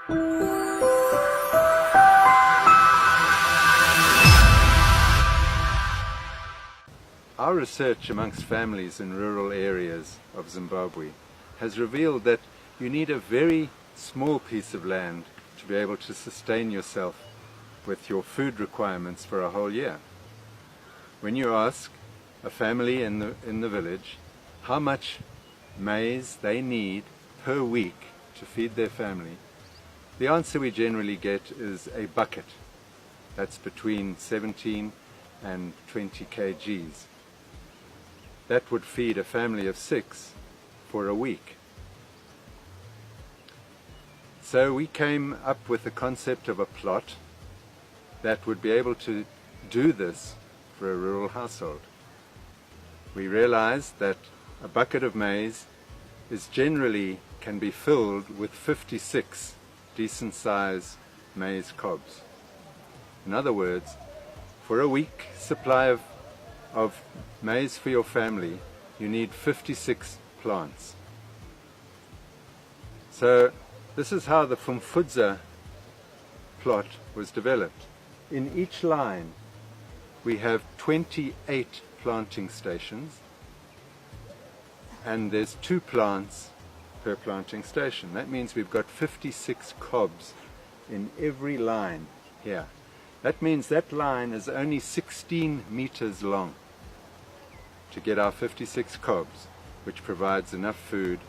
Our research amongst families in rural areas of Zimbabwe has revealed that you need a very small piece of land to be able to sustain yourself with your food requirements for a whole year. When you ask a family in the village how much maize they need per week to feed their family, the answer we generally get is a bucket. That's between 17 and 20 kgs. That would feed a family of 6 for a week. So we came up with the concept of a plot that would be able to do this for a rural household. We realized that a bucket of maize can be filled with 56 decent size maize cobs. In other words, for a week supply of maize for your family, you need 56 plants. So this is how the Fumfudza plot was developed. In each line we have 28 planting stations, and there's 2 plants per planting station. That means we've got 56 cobs in every line here. That means that line is only 16 meters long to get our 56 cobs, which provides enough food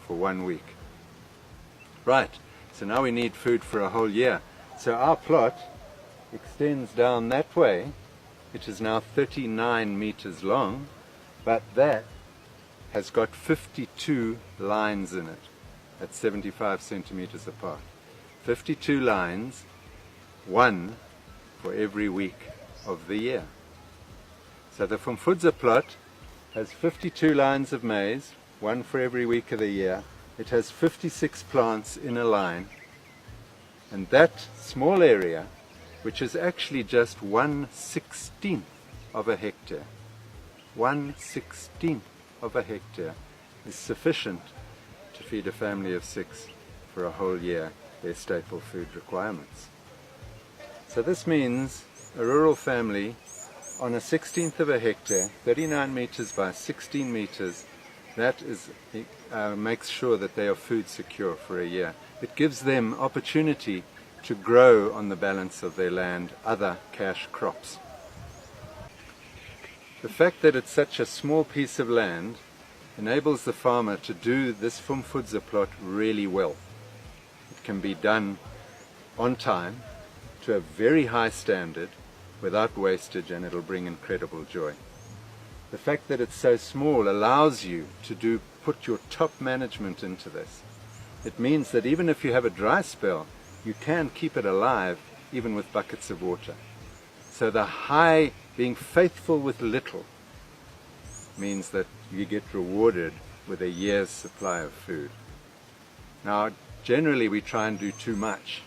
for 1 week. Right, so now we need food for a whole year. So our plot extends down that way. It is now 39 meters long, but that has got 52 lines in it at 75 centimeters apart. 52 lines, 1 for every week of the year. So the Fumfudza plot has 52 lines of maize, 1 for every week of the year. It has 56 plants in a line, and that small area, which is actually just 1/16 of a hectare, 1/16 of a hectare, is sufficient to feed a family of 6 for a whole year, their staple food requirements. So this means a rural family on a 16th of a hectare, 39 meters by 16 meters, that makes sure that they are food secure for a year. It gives them opportunity to grow on the balance of their land other cash crops. The fact that it's such a small piece of land enables the farmer to do this Fumfudza plot really well. It can be done on time, to a very high standard, without wastage, and it'll bring incredible joy. The fact that it's so small allows you to put your top management into this. It means that even if you have a dry spell, you can keep it alive even with buckets of water. So being faithful with little means that you get rewarded with a year's supply of food. Now, generally we try and do too much,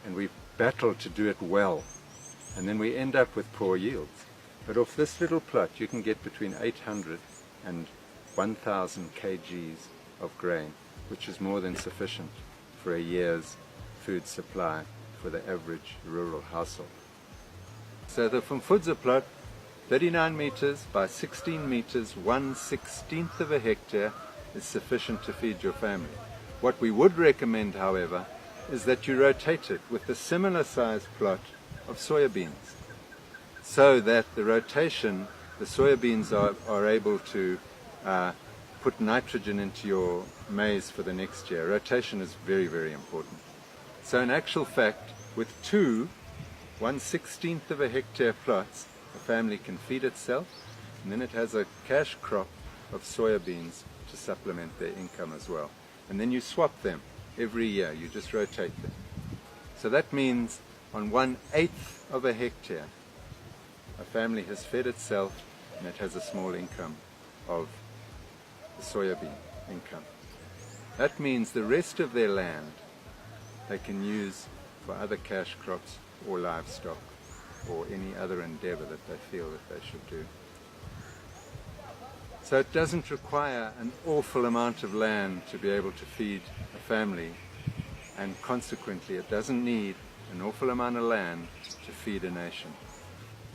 and we battle to do it well, and then we end up with poor yields. But off this little plot you can get between 800 and 1,000 kgs of grain, which is more than sufficient for a year's food supply for the average rural household. So the Fumfudza plot, 39 meters by 16 meters, 1/16 of a hectare, is sufficient to feed your family. What we would recommend, however, is that you rotate it with a similar sized plot of soybeans, so that the soybeans are able to put nitrogen into your maize for the next year. Rotation is very, very important. So in actual fact, with 2 1/16 of a hectare plots, a family can feed itself, and then it has a cash crop of soybeans to supplement their income as well. And then you swap them every year, you just rotate them. So that means on 1/8 of a hectare, a family has fed itself, and it has a small income of the soybean income. That means the rest of their land they can use for other cash crops or livestock or any other endeavor that they feel that they should do. So it doesn't require an awful amount of land to be able to feed a family and consequently it doesn't need an awful amount of land to feed a nation.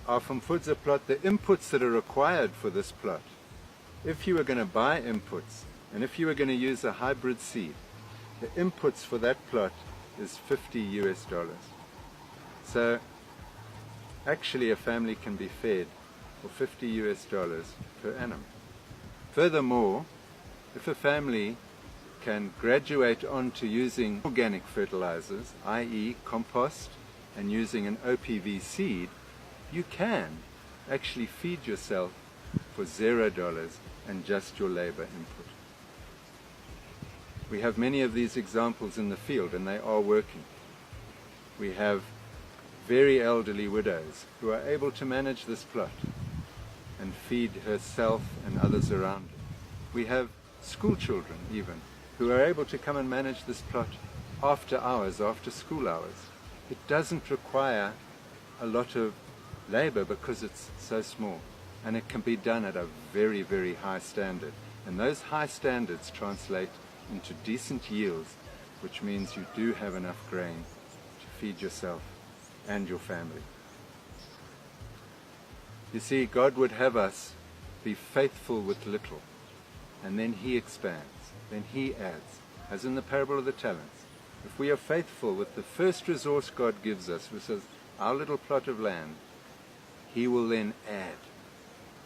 Our Vumfudza plot, the inputs that are required for this plot, if you were going to buy inputs and if you were going to use a hybrid seed, the inputs for that plot is $50 US. So actually a family can be fed for $50 US per annum. Furthermore, if a family can graduate on to using organic fertilizers, i.e. compost, and using an OPV seed, you can actually feed yourself for $0 and just your labor input. We have many of these examples in the field and they are working. We have very elderly widows who are able to manage this plot and feed herself and others around her. We have school children even who are able to come and manage this plot after hours, after school hours. It doesn't require a lot of labor because it's so small, and it can be done at a very, very high standard. And those high standards translate into decent yields, which means you do have enough grain to feed yourself and your family. You see, God would have us be faithful with little, and then He expands, then He adds, as in the parable of the talents. If we are faithful with the first resource God gives us, which is our little plot of land, He will then add.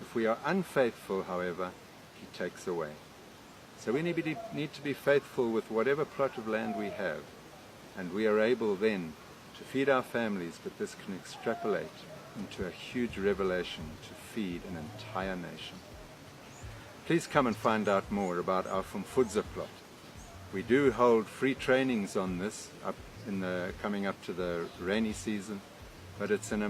If we are unfaithful, however, He takes away. So we need to be faithful with whatever plot of land we have, and we are able then to feed our families, but this can extrapolate into a huge revelation to feed an entire nation. Please come and find out more about our Vumfudza plot. We do hold free trainings on this coming up to the rainy season, but it's an